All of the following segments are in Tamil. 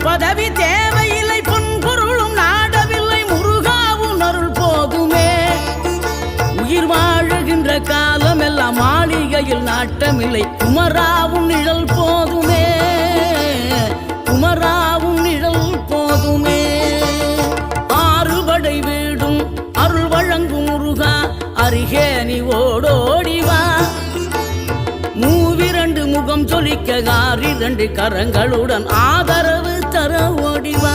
பதவி தேவையில்லை, பொன் பொருளும் நாடவில்லை, முருகாவும் அருள் போதுமே. உயிர் வாழுகின்ற காலம் எல்லாம் மாளிகையில் நாட்டமில்லை, குமராவும் நிழல் போதுமே, குமராவும் நிழல் போதுமே. ஆறுபடை வீடும் அருள் வழங்கும் முருகா, அருகே நீ ஓடோடிவா. மூவிரண்டு முகம் சொலிக்க ஆறிரண்டு கரங்களுடன் ஆதரவு தர ஓடிவா.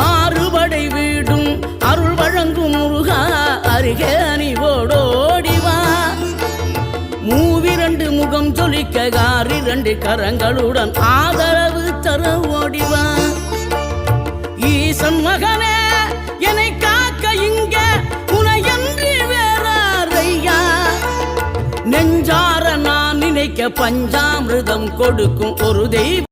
ஆறுபடை வீடும் அருள் வழங்கும் முருகா, அருகே நீ ஓடோடிவா. மூவிரண்டு முகம் சொலிக்க ஆறிரண்டு கரங்களுடன் ஆதரவு தர ஓடிவா. ஈசன் மகனே என்னை காக்க இங்க உனையன்றி வேறாரையா. நெஞ்சார நான் நினைக்க பஞ்சாமிர்தம் கொடுக்கும் ஒரு தெய்வம்